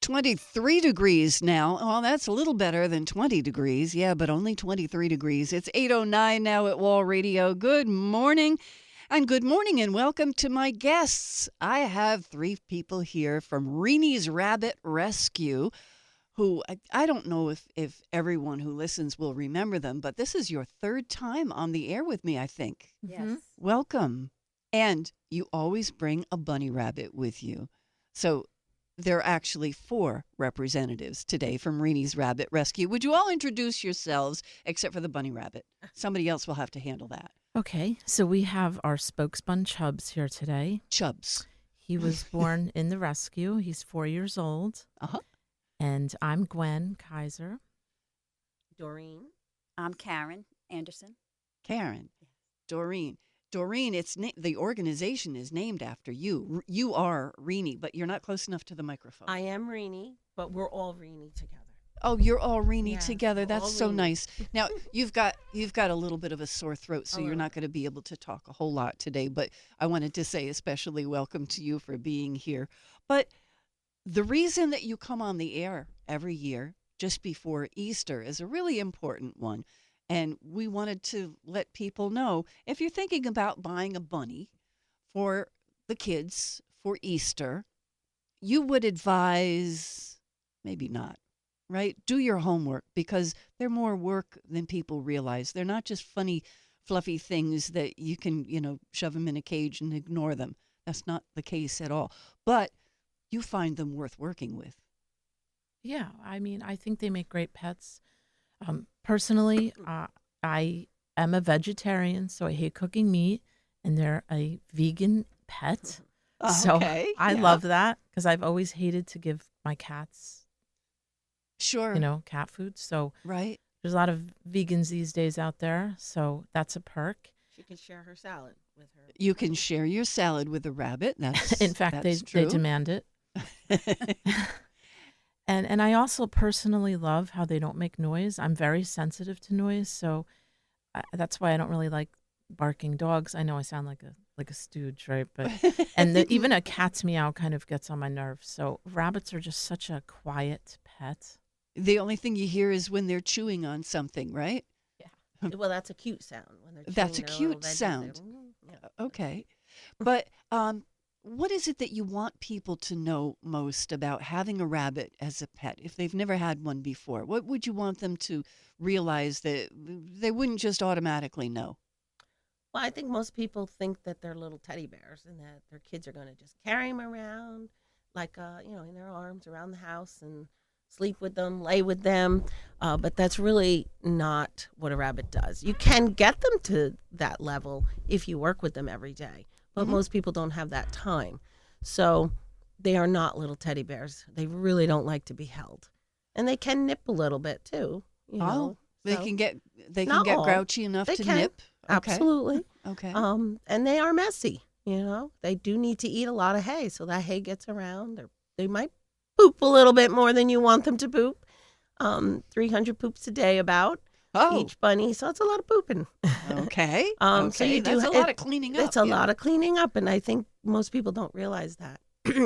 23 degrees now. Well, that's a little better than 20 degrees. Yeah, but only 23 degrees. It's 8:09 now at Wall Radio. Good morning. And good morning and welcome to my guests. I have three people here from Reenies Rabbit Rescue who I don't know if everyone who listens will remember them, but this is your third time on the air with me, I think. Yes. Welcome. And you always bring a bunny rabbit with you. So there are actually four representatives today from Reenies Rabbit Rescue. Would you all introduce yourselves, except for the bunny rabbit? Somebody else will have to handle that. Okay, so we have our spokesbun Chubbs here today. Chubbs. He was born in the rescue. He's 4 years old. Uh-huh. And I'm Gwen Kaiser. Doreen. I'm Karen Anderson. Karen. Doreen. Doreen, the organization is named after you. You are Reenie, but you're not close enough to the microphone. I am Reenie, but we're all Reenie together. Oh, you're all Reenie Yes, together. we're That's all so Reenie. nice. Now, you've got a little bit of a sore throat, so A you're little. not going to be able to talk a whole lot today, but I wanted to say especially welcome to you for being here. But the reason that you come on the air every year just before Easter is a really important one. And we wanted to let people know, if you're thinking about buying a bunny for the kids for Easter, you would advise maybe not, right? Do your homework, because they're more work than people realize. They're not just funny, fluffy things that you can, shove them in a cage and ignore them. That's not the case at all. But you find them worth working with. Yeah, I mean, I think they make great pets. Personally, I am a vegetarian, so I hate cooking meat, and they're a vegan pet. So Okay, I yeah. love that because I've always hated to give my cats, Sure. cat food. So Right? there's a lot of vegans these days out there, so that's a perk. She can share her salad with her. You can share your salad with a rabbit. That's In fact, that's they true. demand it. And I also personally love how they don't make noise. I'm very sensitive to noise, so that's why I don't really like barking dogs. I know I sound like a stooge, right? But even a cat's meow kind of gets on my nerves. So rabbits are just such a quiet pet. The only thing you hear is when they're chewing on something, right? Well, that's a cute sound when they're That's chewing a their cute little veggies. sound. Yeah. Okay. But what is it that you want people to know most about having a rabbit as a pet if they've never had one before? What would you want them to realize that they wouldn't just automatically know? Well, I think most people think that they're little teddy bears and that their kids are going to just carry them around like, in their arms around the house and sleep with them, lay with them. But that's really not what a rabbit does. You can get them to that level if you work with them every day. But most people don't have that time. So they are not little teddy bears. They really don't like to be held. And they can nip a little bit too. They So can get Not all. grouchy enough They to can. nip. Okay. Absolutely. Okay. And they are messy, They do need to eat a lot of hay, so that hay gets around. They might poop a little bit more than you want them to poop. 300 poops a day about each bunny, so it's a lot of pooping. Okay. So you do That's a lot of cleaning up. It's a lot of cleaning up, and I think most people don't realize that.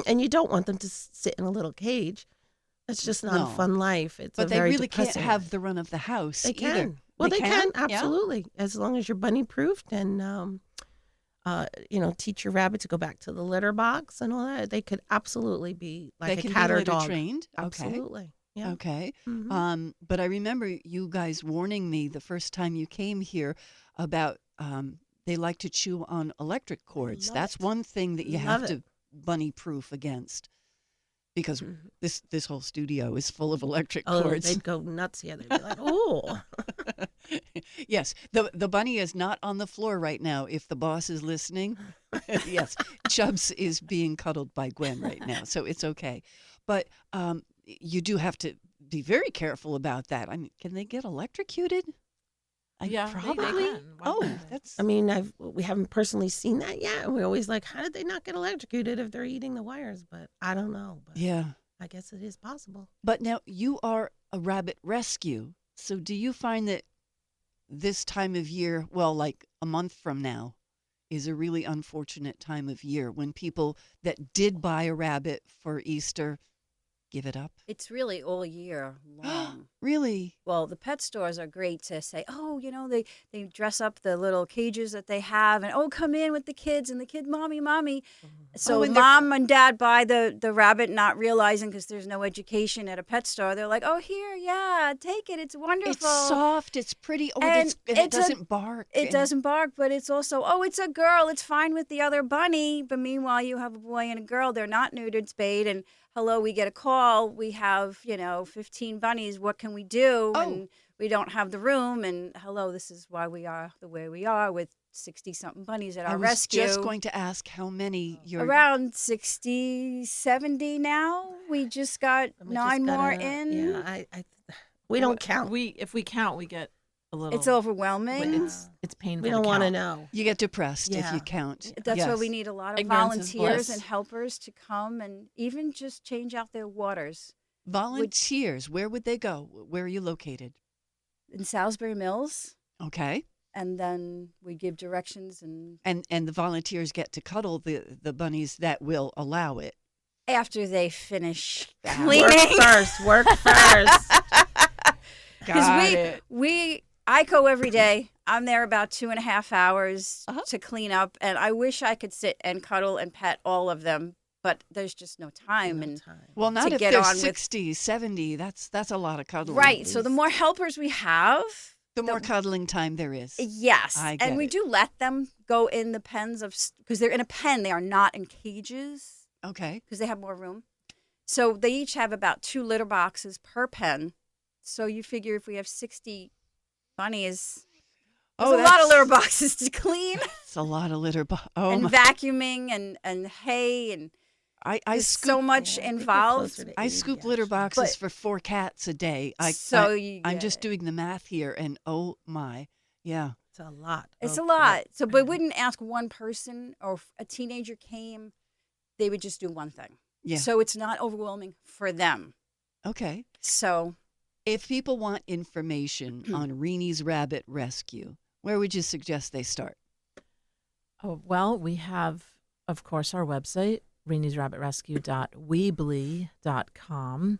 And you don't want them to sit in a little cage. It's just not No. a fun life. It's But a they very really can't depressing have life. the run of the house They either. can. Well, they can Yeah? absolutely, as long as you're bunny proofed and teach your rabbit to go back to the litter box and all that. They could absolutely be like They a can cat be or litter dog. trained. Okay. Absolutely. Yeah. Okay. Mhm. But I remember you guys warning me the first time you came here about they like to chew on electric cords. love That's it. one thing that you Love have it. to bunny proof against, because Mhm. this whole studio is full of electric Oh, cords. they'd go nuts. Yeah, they'd be like, "Oh, Yes, the bunny is not on the floor right now. If the boss is listening, yes, Chubbs is being cuddled by Gwen right now, so it's okay. But you do have to be very careful about that. I mean, can they get electrocuted? Yeah, they probably. can. Why Oh, wouldn't they? that's I mean, we haven't personally seen that yet. And we're always like, how did they not get electrocuted if they're eating the wires? But I don't know. But yeah. I guess it is possible. But now you are a rabbit rescue, so do you find that this time of year, well, like a month from now, is a really unfortunate time of year when people that did buy a rabbit for Easter give it up? It's really all year long. Really? Well, the pet stores are great to say, oh, they dress up the little cages that they have, and oh, come in with the kids, and the kid, mommy, mommy. So and they're mom and dad buy the rabbit, not realizing because there's no education at a pet store. They're like, oh, here, yeah, take it. It's wonderful. It's soft. It's pretty. Oh, And and it doesn't bark. It doesn't bark, but it's also, oh, it's a girl. It's fine with the other bunny. But meanwhile, you have a boy and a girl. They're not neutered, spayed, and hello, we get a call. We have, 15 bunnies. What can we do? Oh. And we don't have the room. And hello, this is why we are the way we are with 60-something bunnies at our I was rescue. just going to ask how many you're. Around 60, 70 now. We just got And we 9 just more gotta- in. Yeah, we don't count. If we count, we get a little. It's overwhelming. But it's painful. We don't want to count. know. You get depressed if Yeah. you count. That's why Yes. we need a lot of Ignorance is volunteers bliss. and helpers to come and even just change out their waters. Volunteers. Where would they go? Where are you located? In Salisbury Mills, Okay. and then we give directions, and And the volunteers get to cuddle the bunnies that will allow it. after they finish Work cleaning, first. Work first. because I go every day. I'm there about 2.5 hours Uh-huh. to clean up, and I wish I could sit and cuddle and pet all of them, but there's just no time. No And time. Well, not if get they're on with- 60, 70. That's a lot of cuddling. right, so the more helpers we have, The more cuddling time there is. yes, I get and we it. do let them go in the pens because they're in a pen. They are not in cages Okay. because they have more room. So they each have about 2 litter boxes per pen. So you figure if we have 60 bunnies, there's a lot of litter boxes to clean It's a lot of litter. Oh, and my. vacuuming and hay, and I there's scoop, so much Yeah, I think we're involved. closer to I 80, scoop litter actually. boxes But- for 4 cats a day. I'm just doing the math here, and oh my, yeah. It's a lot. It's a of lot. work. So, but we wouldn't ask one person, or if a teenager came, they would just do one thing. Yeah. So it's not overwhelming for them. Okay. So If people want information on Reenies Rabbit Rescue, where would you suggest they start? Oh, well, we have, of course, our website, reeniesrabbitrescue.weebly.com.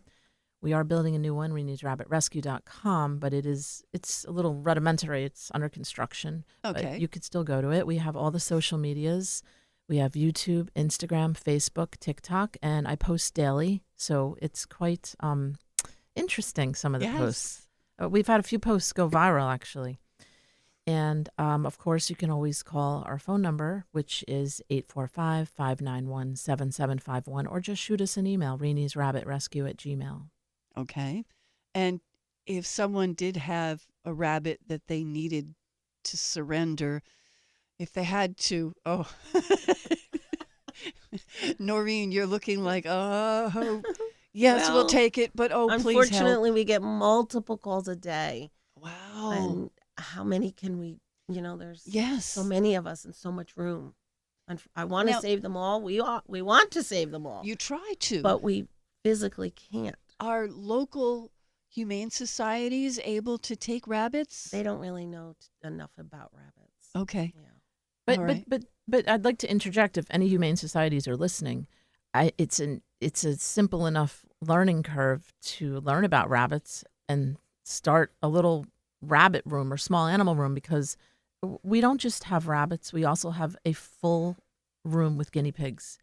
We are building a new one, reeniesrabbitrescue.com, but it's a little rudimentary. It's under construction. Okay. But you could still go to it. We have all the social medias. We have YouTube, Instagram, Facebook, TikTok, and I post daily. So it's quite interesting, some of the Yes. posts. We've had a few posts go viral, actually. And, of course, you can always call our phone number, which is 845-591-7751, or just shoot us an email, reeniesrabbitrescue@gmail.com. Okay. And if someone did have a rabbit that they needed to surrender, if they had to, oh, Noreen, you're looking like, oh, yes, we'll Well, take it, but oh, please help. Unfortunately, we get multiple calls a day. Wow. And how many can we, there's Yes. so many of us and so much room. And I want to Now- save them all. We want to save them all. You try to. But we physically can't. Are local humane societies able to take rabbits? They don't really know enough about rabbits. Okay. Yeah. But All right. but I'd like to interject. If any humane societies are listening, it's a simple enough learning curve to learn about rabbits and start a little rabbit room or small animal room, because we don't just have rabbits. We also have a full room with guinea pigs,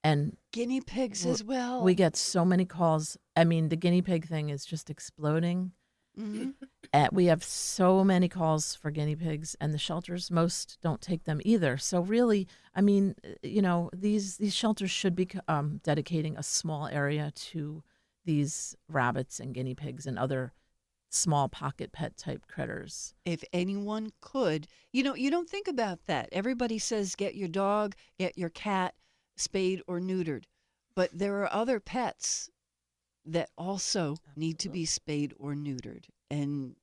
and Guinea pigs as well. we get so many calls. I mean, the guinea pig thing is just exploding. Mhm. We have so many calls for guinea pigs, and the shelters, most don't take them either. So really, I mean, these shelters should be dedicating a small area to these rabbits and guinea pigs and other small pocket pet type critters. If anyone could, you don't think about that. Everybody says get your dog, get your cat spayed or neutered. But there are other pets that also need to be spayed or neutered. And,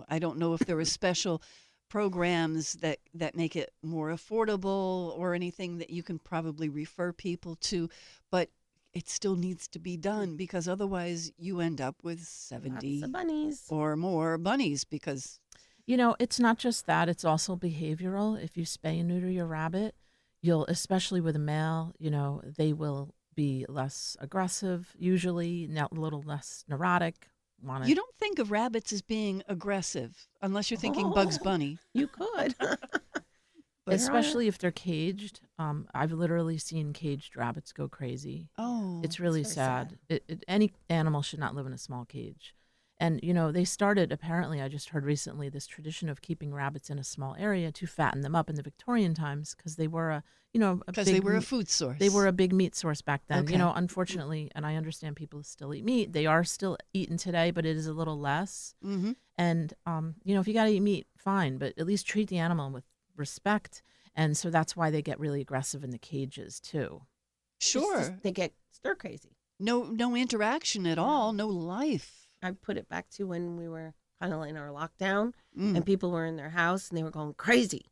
I don't know if there are special programs that make it more affordable or anything that you can probably refer people to, but it still needs to be done, because otherwise you end up with 70 Lots of bunnies. or more bunnies, because It's not just that, it's also behavioral. If you spay and neuter your rabbit, especially with a male, they will be less aggressive, usually, a little less neurotic. Want You to, don't think of rabbits as being aggressive unless you're thinking Bugs Oh, Bunny. you could. But There are. especially if they're caged. I've literally seen caged rabbits go crazy. oh, It's really very sad. sad. Any animal should not live in a small cage. And, they started, apparently, I just heard recently, this tradition of keeping rabbits in a small area to fatten them up in the Victorian times because they were a because they big were a food source. they were a big meat source back then. Okay. Unfortunately, and I understand people still eat meat. They are still eaten today, but it is a little less. Mm-hmm. And, if you got to eat meat, fine, but at least treat the animal with respect. And so that's why they get really aggressive in the cages, too. Sure. They get stir crazy. No interaction at all. No life. I put it back to when we were kind of in our lockdown Mm. and people were in their house and they were going crazy.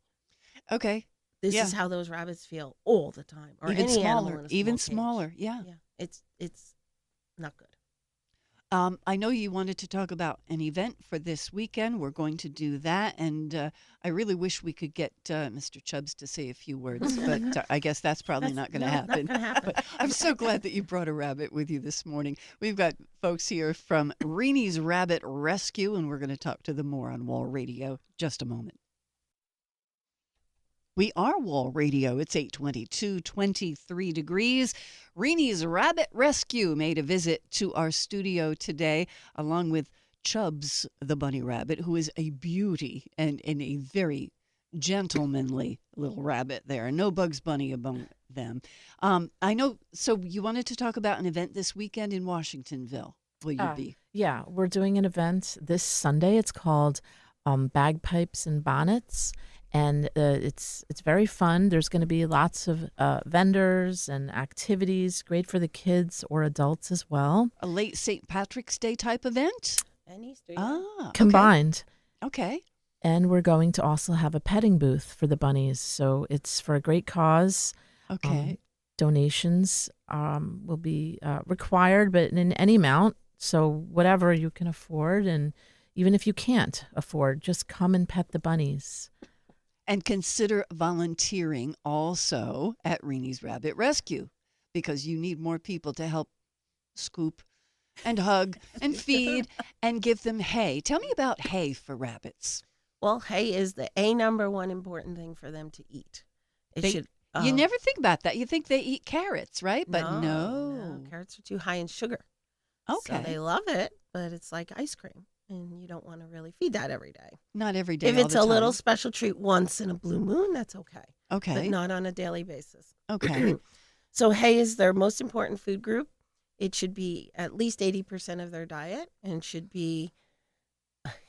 Okay. This Yeah. is how those rabbits feel all the time, or Even any animal smaller. in a Even small cage. smaller. Yeah. Yeah, it's not good. I know you wanted to talk about an event for this weekend. We're going to do that. And I really wish we could get Mr. Chubbs to say a few words, but I guess that's probably not going to happen. Not gonna happen. But I'm so glad that you brought a rabbit with you this morning. We've got folks here from Reenies Rabbit Rescue, and we're going to talk to them more on Wall Radio just a moment. We are Wall Radio. It's 8:22, 23 degrees. Reenies Rabbit Rescue made a visit to our studio today, along with Chubbs the bunny rabbit, who is a beauty and a very gentlemanly little rabbit there. No Bugs Bunny among them. I know, so you wanted to talk about an event this weekend in Washingtonville. Will you be? Yeah, we're doing an event this Sunday. It's called Bagpipes and Bonnets. And it's very fun. There's going to be lots of vendors and activities, great for the kids or adults as well, A late St. Patrick's Day type event? And Easter. Ah, combined. Okay. And we're going to also have a petting booth for the bunnies. So it's for a great cause. Okay. Donations will be required, but in any amount. So whatever you can afford. And even if you can't afford, just come and pet the bunnies. And consider volunteering also at Reenies Rabbit Rescue, because you need more people to help scoop and hug and feed and give them hay. Tell me about hay for rabbits. Well, hay is the number one important thing for them to eat. It They- should. You never think about that. You think they eat carrots, right? But no, carrots are too high in sugar. Okay. So they love it, but it's like ice cream, and you don't want to really feed that every day. Not every day. If all it's the a little time. special treat once in a blue moon, that's okay, but Okay. not on a daily basis. Okay. So hay is their most important food group. It should be at least 80% of their diet, and should be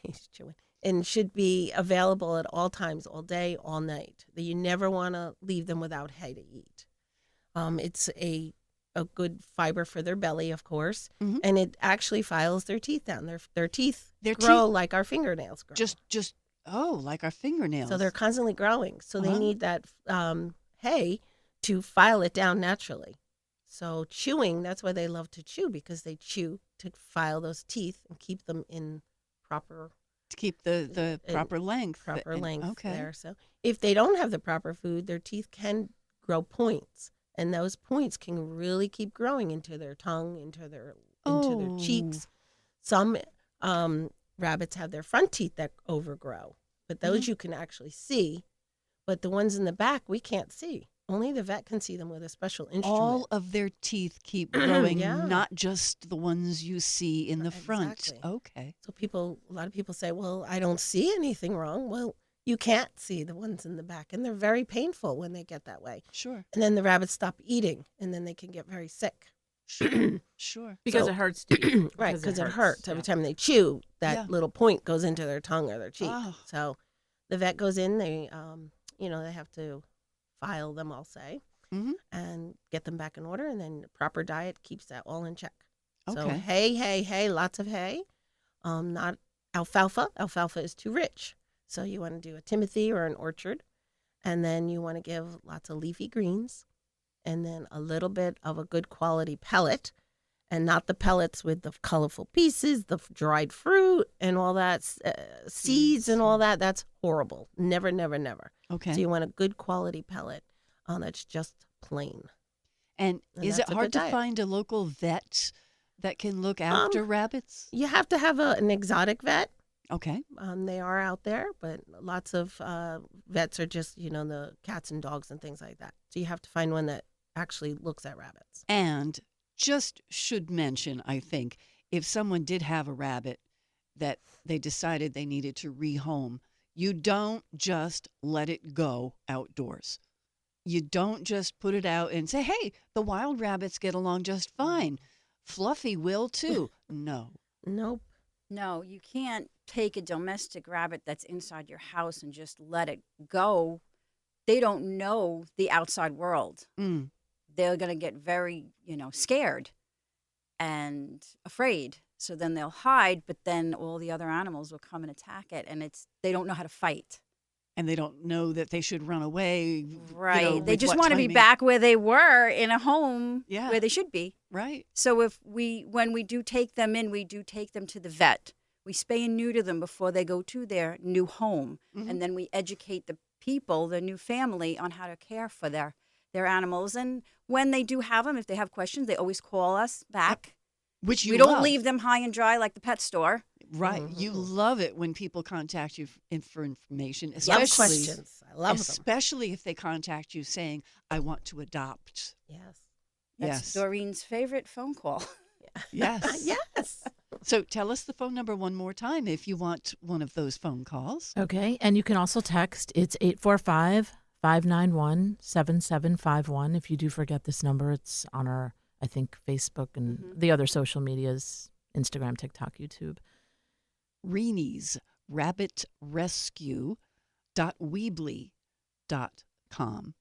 he's chewing, and should be available at all times, all day, all night. That you never want to leave them without hay to eat. It's a good fiber for their belly, of course, Mhm. and it actually files their teeth down. Their teeth Their grow like our fingernails grow. Just like our fingernails. So they're constantly growing. So they Uh-huh. need that hay to file it down naturally. So chewing, that's why they love to chew, because they chew to file those teeth and keep them in proper to keep the and proper length. length Okay. there. So if they don't have the proper food, their teeth can grow points, and those points can really keep growing into their tongue, into their Oh. cheeks. Some rabbits have their front teeth that overgrow, but those you can actually see. But the ones in the back, we can't see. Only the vet can see them with a special instrument. All of their teeth keep growing, Yeah. not just the ones you see in the front. Exactly. Okay. So a lot of people say, well, I don't see anything wrong. Well, you can't see the ones in the back, and they're very painful when they get that way. Sure. And then the rabbits stop eating, and then they can get very sick. Sure. Because So- it hurts to eat. Right, because it hurts. Every time they chew, that Yeah. little point goes into their tongue or their cheek. Oh. So the vet goes in, they they have to file them, I'll say, Mhm. and get them back in order, and then proper diet keeps that all in check. So Okay. hay, lots of hay. Not alfalfa. Alfalfa is too rich. So you want to do a Timothy or an orchard, and then you want to give lots of leafy greens, and then a little bit of a good quality pellet, and not the pellets with the colorful pieces, the dried fruit, and all that, seeds and all that. That's horrible. Never, never, never. Okay. So you want a good quality pellet that's just plain. And And is it that's a hard good to diet. find a local vet that can look Um, after rabbits? You have to have an exotic vet. Okay. They are out there, but lots of vets are just, the cats and dogs and things like that. So you have to find one that actually looks at rabbits. And just should mention, I think, if someone did have a rabbit that they decided they needed to rehome, you don't just let it go outdoors. You don't just put it out and say, hey, the wild rabbits get along just fine. Fluffy will too. No. Nope. No, you can't take a domestic rabbit that's inside your house and just let it go. They don't know the outside world. Mm. They're going to get very, scared and afraid. So then they'll hide, but then all the other animals will come and attack it, and they don't know how to fight. And they don't know that they should run away. Right. They with just what want to be timing. back where they were in a home Yeah. where they should be. Right. So when we do take them in, we do take them to the vet. We spay and neuter them before they go to their new home. Mhm. And then we educate the people, the new family, on how to care for their animals. And when they do have them, if they have questions, they always call us back. Which you We don't love. leave them high and dry like the pet store. Right. You Mhm. love it when people contact you for information, Love especially questions. I love them. especially if they contact you saying, I want to adopt. Yes. That's Yes. Doreen's favorite phone call. Yes. Yes. So tell us the phone number one more time if you want one of those phone calls. Okay. And you can also text. It's 845-591-7751. If you do forget this number, it's on our, I think, Facebook and the other social medias, Instagram, TikTok, YouTube. Reenies Rabbit Rescue.weebly.com.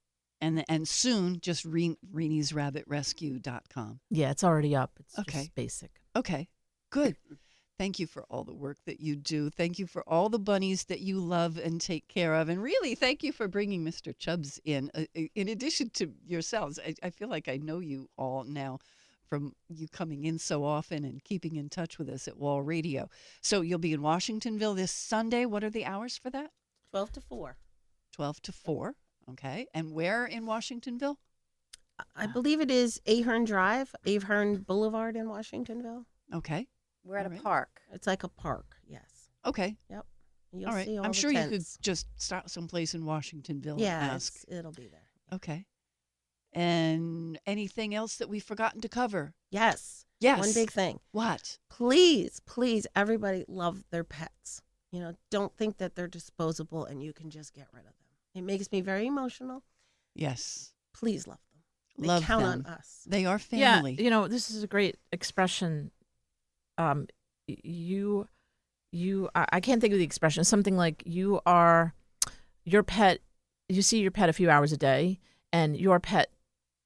And soon just reeniesrabbitrescue.com. Yeah, it's already up. It's Okay. just basic. Okay, good. Thank you for all the work that you do. Thank you for all the bunnies that you love and take care of. And really, thank you for bringing Mr. Chubbs in addition to yourselves. I feel like I know you all now from you coming in so often and keeping in touch with us at Wall Radio. So you'll be in Washingtonville this Sunday. What are the hours for that? 12 to 4. 12 to 4. Okay. And where in Washingtonville? I believe it is Ahern Drive, Ahern Boulevard in Washingtonville. Okay. We're at All a right. park. It's like a park. Yes. Okay. Yep. You'll all right. see all I'm the sure you could tents. just stop someplace in Washingtonville Yeah, and ask. it'll be there. Okay. And anything else that we've forgotten to cover? Yes. Yes. One big thing. What? Please, everybody love their pets. Don't think that they're disposable and you can just get rid of them. It makes me very emotional. Yes. Please love them. They Love count them. on us. They are family. Yeah, this is a great expression. I can't think of the expression. Something like your pet. You see your pet a few hours a day, and your pet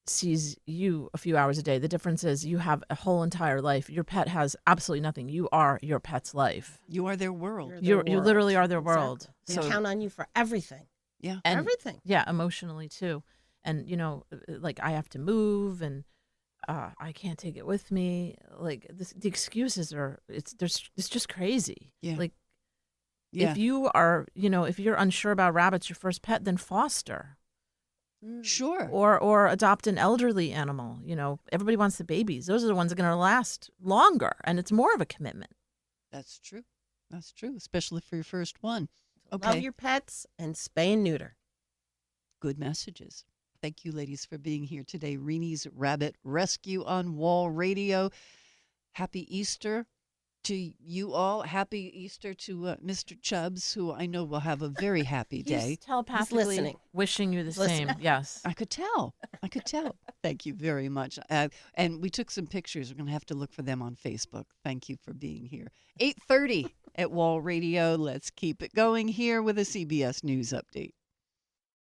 sees you a few hours a day. The difference is you have a whole entire life. Your pet has absolutely nothing. You are your pet's life. You are their world. You're You literally are their world. They So count on you for everything. Yeah. and Everything. yeah, emotionally too. And like I have to move, and I can't take it with me. Like the excuses are it's just crazy. Yeah. Like Yeah. if you are if you're unsure about rabbits, your first pet, then foster Sure. or adopt an elderly animal. Everybody wants the babies. Those are the ones that are going to last longer, and it's more of a commitment. That's true. That's true, especially for your first one. Okay. Love your pets and spay and neuter. Good messages. Thank you, ladies, for being here today. Reenies Rabbit Rescue on Wall Radio. Happy Easter to you all. Happy Easter to Mr. Chubbs, who I know will have a very happy day. He's telepathically listening. wishing you the same. listening. Yes. I could tell. Thank you very much. And we took some pictures. We're going to have to look for them on Facebook. Thank you for being here. 8:30 at Wall Radio. Let's keep it going here with a CBS News update.